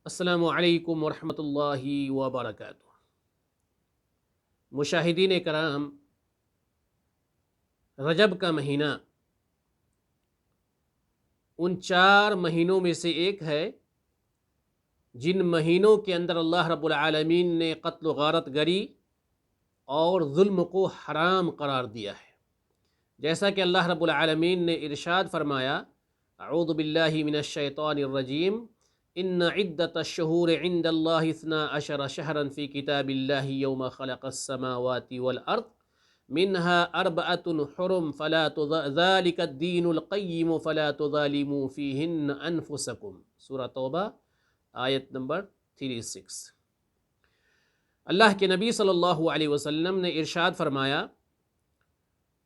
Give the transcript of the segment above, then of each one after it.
السلام علیکم ورحمۃ اللہ وبرکاتہ۔ مشاہدین کرام، رجب کا مہینہ ان 4 مہینوں میں سے ایک ہے جن مہینوں کے اندر اللہ رب العالمین نے قتل و غارت گری اور ظلم کو حرام قرار دیا ہے۔ جیسا کہ اللہ رب العالمین نے ارشاد فرمایا، اعوذ باللہ من الشیطان الرجیم، ان عدت الشہور عند اللہ 12 شہرا فی کتاب اللہ یوم خلق السماوات والارض منها 4 حرم ذلك الدین القیم فلا تظالموا فیہن انفسکم۔ سورہ توبہ آیت نمبر 36۔ اللہ کے نبی صلی اللہ علیہ وسلم نے ارشاد فرمایا،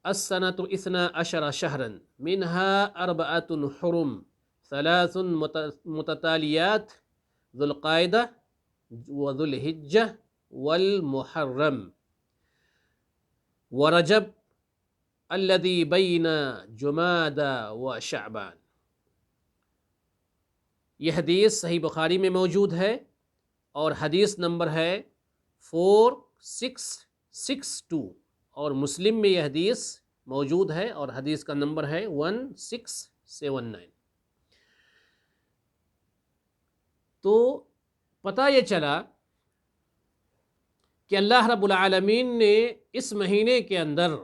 السنة 12 شہرا منها 4 حرم 3 متتالیات ذو القعدہ وذو الحجہ والمحرم ورجب الذی بین جمادى وشعبان۔ یہ حدیث صحیح بخاری میں موجود ہے اور حدیث نمبر ہے 4662، اور مسلم میں یہ حدیث موجود ہے اور حدیث کا نمبر ہے 1679۔ تو پتہ یہ چلا کہ اللہ رب العالمین نے اس مہینے کے اندر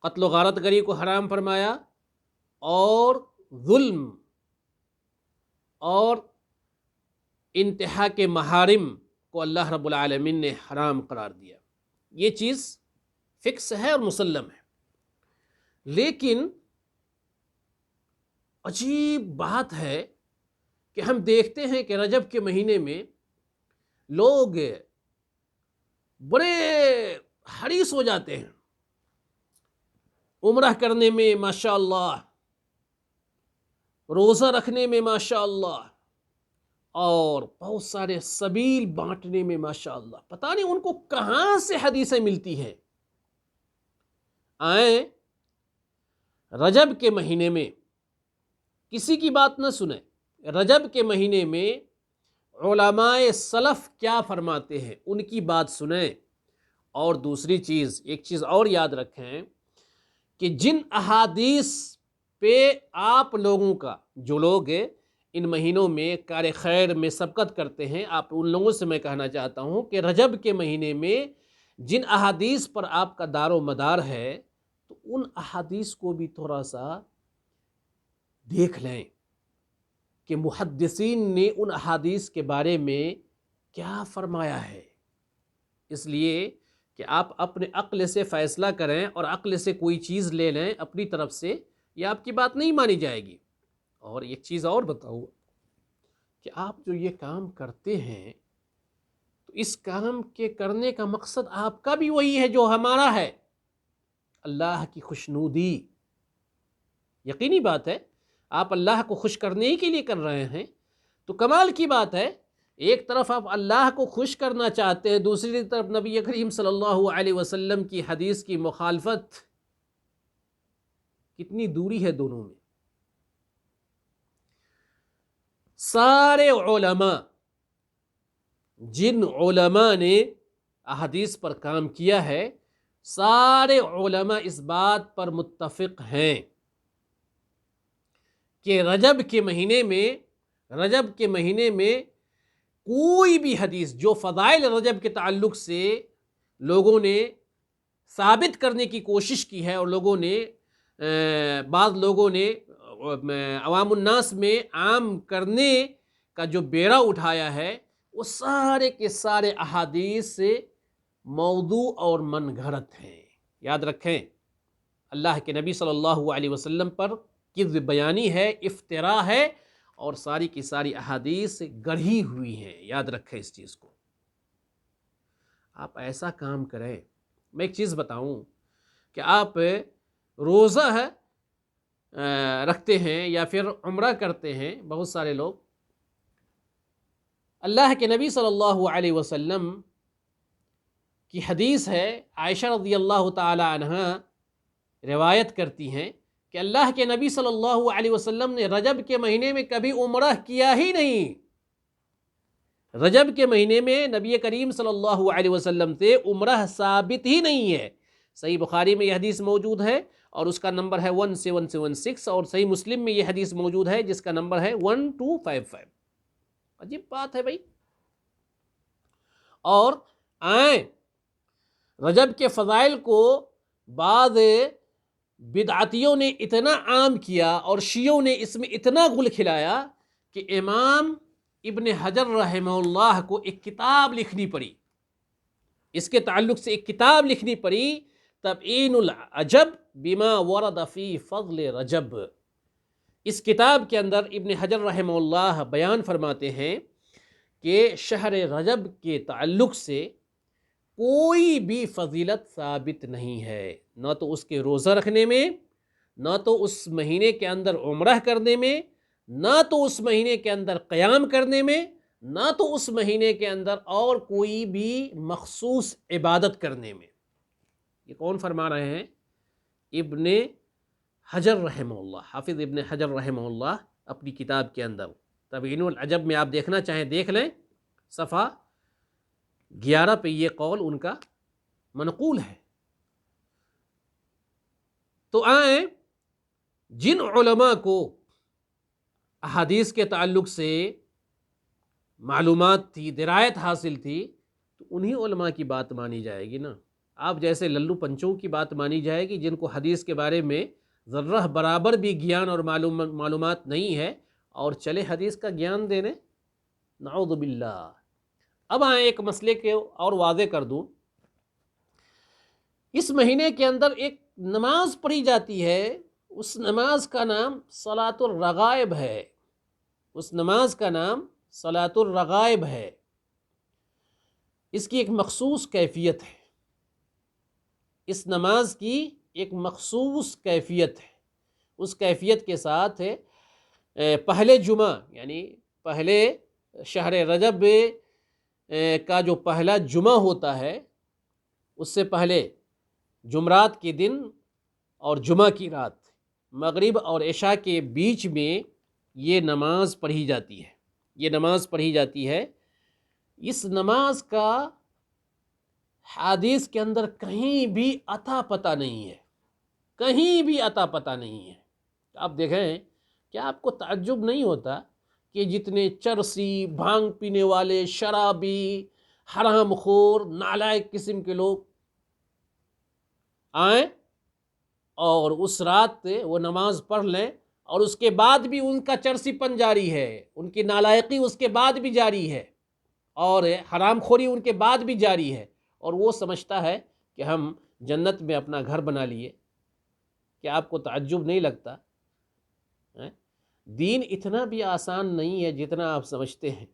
قتل و غارت گری کو حرام فرمایا اور ظلم اور انتہا کے محارم کو اللہ رب العالمین نے حرام قرار دیا۔ یہ چیز فکس ہے اور مسلم ہے، لیکن عجیب بات ہے کہ ہم دیکھتے ہیں کہ رجب کے مہینے میں لوگ بڑے حریص ہو جاتے ہیں عمرہ کرنے میں ماشاءاللہ، روزہ رکھنے میں ماشاءاللہ، اور بہت سارے سبیل بانٹنے میں ماشاءاللہ۔ پتہ نہیں ان کو کہاں سے حدیثیں ملتی ہیں۔ آئیں رجب کے مہینے میں کسی کی بات نہ سنیں، رجب کے مہینے میں علماء سلف کیا فرماتے ہیں ان کی بات سنیں۔ اور دوسری چیز، ایک چیز اور یاد رکھیں کہ جن احادیث پہ آپ لوگوں کا، جو لوگ ان مہینوں میں کار خیر میں سبقت کرتے ہیں، آپ ان لوگوں سے میں کہنا چاہتا ہوں کہ رجب کے مہینے میں جن احادیث پر آپ کا دار و مدار ہے تو ان احادیث کو بھی تھوڑا سا دیکھ لیں کہ محدثین نے ان احادیث کے بارے میں کیا فرمایا ہے۔ اس لیے کہ آپ اپنے عقل سے فیصلہ کریں اور عقل سے کوئی چیز لے لیں اپنی طرف سے، یہ آپ کی بات نہیں مانی جائے گی۔ اور ایک چیز اور بتاؤ کہ آپ جو یہ کام کرتے ہیں تو اس کام کے کرنے کا مقصد آپ کا بھی وہی ہے جو ہمارا ہے، اللہ کی خوشنودی۔ یقینی بات ہے، آپ اللہ کو خوش کرنے ہی کے لیے کر رہے ہیں، تو کمال کی بات ہے۔ ایک طرف آپ اللہ کو خوش کرنا چاہتے ہیں، دوسری طرف نبی کریم صلی اللہ علیہ وسلم کی حدیث کی مخالفت۔ کتنی دوری ہے دونوں میں۔ سارے علماء، جن علماء نے احادیث پر کام کیا ہے، سارے علماء اس بات پر متفق ہیں کہ رجب کے مہینے میں کوئی بھی حدیث جو فضائل رجب کے تعلق سے لوگوں نے ثابت کرنے کی کوشش کی ہے، اور بعض لوگوں نے عوام الناس میں عام کرنے کا جو بیڑا اٹھایا ہے، وہ سارے کے سارے احادیث موضوع اور من گھڑت ہیں۔ یاد رکھیں، اللہ کے نبی صلی اللہ علیہ وسلم پر کذب بیانی ہے، افتراء ہے، اور ساری کی ساری احادیث گڑھی ہوئی ہیں۔ یاد رکھیں اس چیز کو۔ آپ ایسا کام کریں، میں ایک چیز بتاؤں کہ آپ روزہ رکھتے ہیں یا پھر عمرہ کرتے ہیں، بہت سارے لوگ، اللہ کے نبی صلی اللہ علیہ وسلم کی حدیث ہے، عائشہ رضی اللہ تعالی عنہا روایت کرتی ہیں کہ اللہ کے نبی صلی اللہ علیہ وسلم نے رجب کے مہینے میں کبھی عمرہ کیا ہی نہیں۔ رجب کے مہینے میں نبی کریم صلی اللہ علیہ وسلم سے عمرہ ثابت ہی نہیں ہے۔ صحیح بخاری میں یہ حدیث موجود ہے اور اس کا نمبر ہے 1776، اور صحیح مسلم میں یہ حدیث موجود ہے جس کا نمبر ہے 1255۔ عجیب بات ہے بھائی۔ اور آئیں رجب کے فضائل کو بعض بدعتیوں نے اتنا عام کیا اور شیعوں نے اس میں اتنا غل کھلایا کہ امام ابن حجر رحمہ اللہ کو ایک کتاب لکھنی پڑی، اس کے تعلق سے ایک کتاب لکھنی پڑی، تبیین العجب بما ورد فی فضل رجب۔ اس کتاب کے اندر ابن حجر رحمہ اللہ بیان فرماتے ہیں کہ شہر رجب کے تعلق سے کوئی بھی فضیلت ثابت نہیں ہے، نہ تو اس کے روزہ رکھنے میں، نہ تو اس مہینے کے اندر عمرہ کرنے میں، نہ تو اس مہینے کے اندر قیام کرنے میں، نہ تو اس مہینے کے اندر اور کوئی بھی مخصوص عبادت کرنے میں۔ یہ کون فرما رہے ہیں؟ ابن حجر رحمہ اللہ، حافظ ابن حجر رحمہ اللہ اپنی کتاب کے اندر تبیین العجب میں آپ دیکھنا چاہیں دیکھ لیں، صفحہ 11 پہ یہ قول ان کا منقول ہے۔ تو آئیں جن علماء کو احادیث کے تعلق سے معلومات تھی، درایت حاصل تھی، تو انہی علماء کی بات مانی جائے گی نا۔ آپ جیسے للو پنچوں کی بات مانی جائے گی جن کو حدیث کے بارے میں ذرہ برابر بھی گیان اور معلومات نہیں ہے، اور چلے حدیث کا گیان دینے، نعوذ باللہ۔ اب آئیں ایک مسئلے کے اور واضح کر دوں۔ اس مہینے کے اندر ایک نماز پڑھی جاتی ہے، اس نماز کا نام صلاۃ الرغائب ہے، اس نماز کا نام صلاۃ الرغائب ہے۔ اس کی ایک مخصوص کیفیت ہے، اس نماز کی ایک مخصوص کیفیت ہے۔ اس کیفیت کے ساتھ پہلے جمعہ، یعنی پہلے شہر رجب کا جو پہلا جمعہ ہوتا ہے، اس سے پہلے جمعرات کے دن اور جمعہ کی رات، مغرب اور عشاء کے بیچ میں یہ نماز پڑھی جاتی ہے، یہ نماز پڑھی جاتی ہے۔ اس نماز کا حدیث کے اندر کہیں بھی عطا پتہ نہیں ہے، کہیں بھی عطا پتہ نہیں ہے۔ آپ دیکھیں، کیا آپ کو تعجب نہیں ہوتا کہ جتنے چرسی، بھانگ پینے والے، شرابی، حرام خور، نالائق قسم کے لوگ آئیں اور اس رات وہ نماز پڑھ لیں، اور اس کے بعد بھی ان کا چرسی پن جاری ہے، ان کی نالائقی اس کے بعد بھی جاری ہے، اور حرام خوری ان کے بعد بھی جاری ہے، اور وہ سمجھتا ہے کہ ہم جنت میں اپنا گھر بنا لیے۔ کیا آپ کو تعجب نہیں لگتا؟ دین اتنا بھی آسان نہیں ہے جتنا آپ سمجھتے ہیں،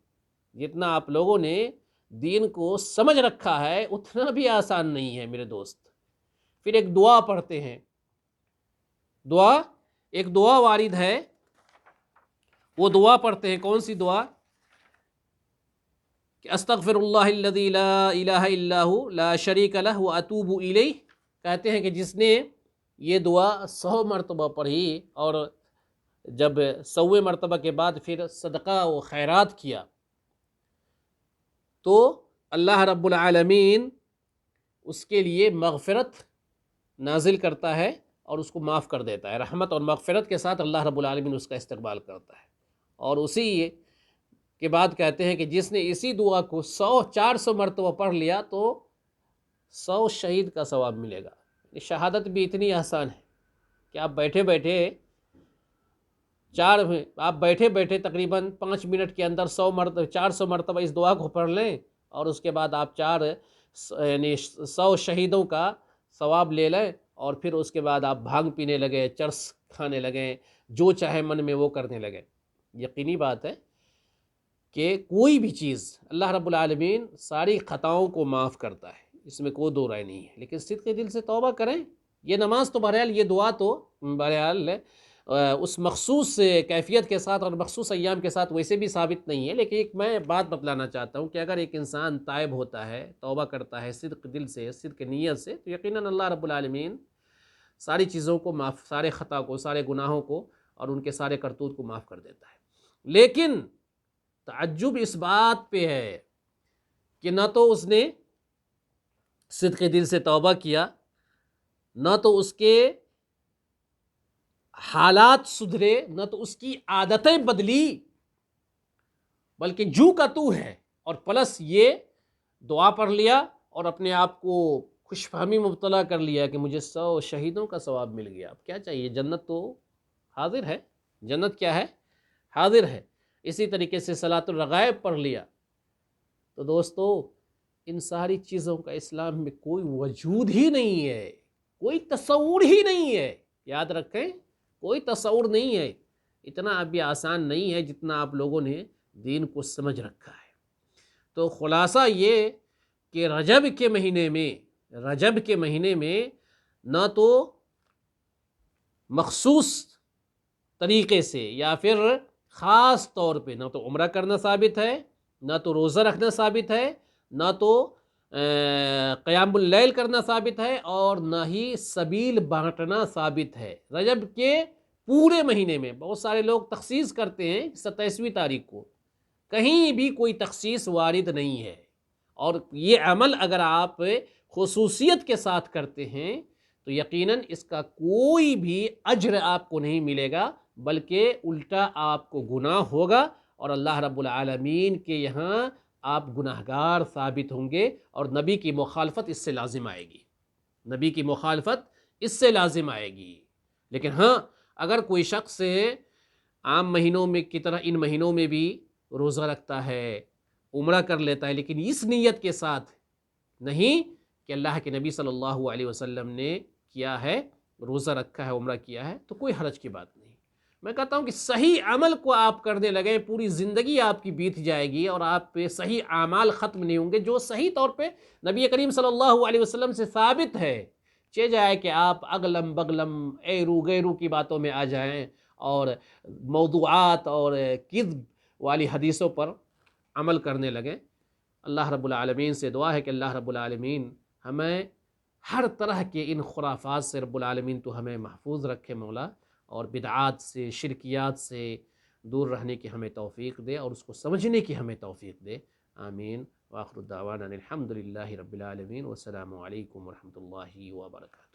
جتنا آپ لوگوں نے دین کو سمجھ رکھا ہے اتنا بھی آسان نہیں ہے میرے دوست۔ پھر ایک دعا پڑھتے ہیں، ایک دعا وارد ہے، وہ دعا پڑھتے ہیں۔ کون سی دعا؟ کہ استغفر اللہ الذی لا الہ الا ہو لا شریک لہ واتوب الیہ۔ کہتے ہیں کہ جس نے یہ دعا 100 مرتبہ پڑھی اور جب 100ویں مرتبہ کے بعد پھر صدقہ و خیرات کیا، تو اللہ رب العالمین اس کے لیے مغفرت نازل کرتا ہے اور اس کو معاف کر دیتا ہے۔ رحمت اور مغفرت کے ساتھ اللہ رب العالمین اس کا استقبال کرتا ہے۔ اور اسی کے بعد کہتے ہیں کہ جس نے اسی دعا کو 400 مرتبہ پڑھ لیا تو 100 شہید کا ثواب ملے گا۔ شہادت بھی اتنی آسان ہے کہ آپ بیٹھے بیٹھے تقریباً 5 منٹ کے اندر 400 مرتبہ اس دعا کو پڑھ لیں، اور اس کے بعد آپ 100 شہیدوں کا ثواب لے لیں، اور پھر اس کے بعد آپ بھانگ پینے لگے، چرس کھانے لگیں، جو چاہے من میں وہ کرنے لگیں۔ یقینی بات ہے کہ کوئی بھی چیز اللہ رب العالمین ساری خطاؤں کو معاف کرتا ہے، اس میں کوئی دو رائے نہیں ہے، لیکن صدق دل سے توبہ کریں۔ یہ نماز تو بہرحال، یہ دعا تو بہرحال اس مخصوص کیفیت کے ساتھ اور مخصوص ایام کے ساتھ ویسے بھی ثابت نہیں ہے، لیکن ایک میں بات بتلانا چاہتا ہوں کہ اگر ایک انسان تائب ہوتا ہے، توبہ کرتا ہے صدق دل سے، صدق نیت سے، تو یقیناً اللہ رب العالمین ساری چیزوں کو معاف، سارے خطا کو، سارے گناہوں کو اور ان کے سارے کرتوت کو معاف کر دیتا ہے۔ لیکن تعجب اس بات پہ ہے کہ نہ تو اس نے صدق دل سے توبہ کیا، نہ تو اس کے حالات سدھرے، نہ تو اس کی عادتیں بدلی، بلکہ جو کا تو ہے، اور پلس یہ دعا پڑھ لیا اور اپنے آپ کو خوش فہمی مبتلا کر لیا کہ مجھے 100 شہیدوں کا ثواب مل گیا، اب کیا چاہیے، جنت تو حاضر ہے، جنت کیا ہے، حاضر ہے۔ اسی طریقے سے صلاۃ الرغائب پڑھ لیا۔ تو دوستو ان ساری چیزوں کا اسلام میں کوئی وجود ہی نہیں ہے، کوئی تصور ہی نہیں ہے، یاد رکھیں کوئی تصور نہیں ہے۔ اتنا ابھی آسان نہیں ہے جتنا آپ لوگوں نے دین کو سمجھ رکھا ہے۔ تو خلاصہ یہ کہ رجب کے مہینے میں نہ تو مخصوص طریقے سے یا پھر خاص طور پہ نہ تو عمرہ کرنا ثابت ہے، نہ تو روزہ رکھنا ثابت ہے، نہ تو قیام اللیل کرنا ثابت ہے، اور نہ ہی سبیل بانٹنا ثابت ہے۔ رجب کے پورے مہینے میں بہت سارے لوگ تخصیص کرتے ہیں 27ویں تاریخ کو، کہیں بھی کوئی تخصیص وارد نہیں ہے، اور یہ عمل اگر آپ خصوصیت کے ساتھ کرتے ہیں تو یقیناً اس کا کوئی بھی اجر آپ کو نہیں ملے گا، بلکہ الٹا آپ کو گناہ ہوگا، اور اللہ رب العالمین کے یہاں آپ گناہگار ثابت ہوں گے، اور نبی کی مخالفت اس سے لازم آئے گی، نبی کی مخالفت اس سے لازم آئے گی۔ لیکن ہاں اگر کوئی شخص عام مہینوں میں کی طرح ان مہینوں میں بھی روزہ رکھتا ہے، عمرہ کر لیتا ہے، لیکن اس نیت کے ساتھ نہیں کہ اللہ کے نبی صلی اللہ علیہ وسلم نے کیا ہے، روزہ رکھا ہے، عمرہ کیا ہے، تو کوئی حرج کی بات نہیں۔ میں کہتا ہوں کہ صحیح عمل کو آپ کرنے لگیں، پوری زندگی آپ کی بیت جائے گی اور آپ پہ صحیح اعمال ختم نہیں ہوں گے جو صحیح طور پہ نبی کریم صلی اللہ علیہ وسلم سے ثابت ہے۔ چہ جائے کہ آپ اگلم بگلم ایرو غیرو کی باتوں میں آ جائیں اور موضوعات اور کذب والی حدیثوں پر عمل کرنے لگیں۔ اللہ رب العالمین سے دعا ہے کہ اللہ رب العالمین ہمیں ہر طرح کے ان خرافات سے رب العالمین تو ہمیں محفوظ رکھے مولا، اور بدعات سے، شرکیات سے دور رہنے کی ہمیں توفیق دے، اور اس کو سمجھنے کی ہمیں توفیق دے۔ آمین۔ وآخر دعوانا الحمد للہ رب العالمین، والسلام علیکم ورحمۃ اللہ وبرکاتہ۔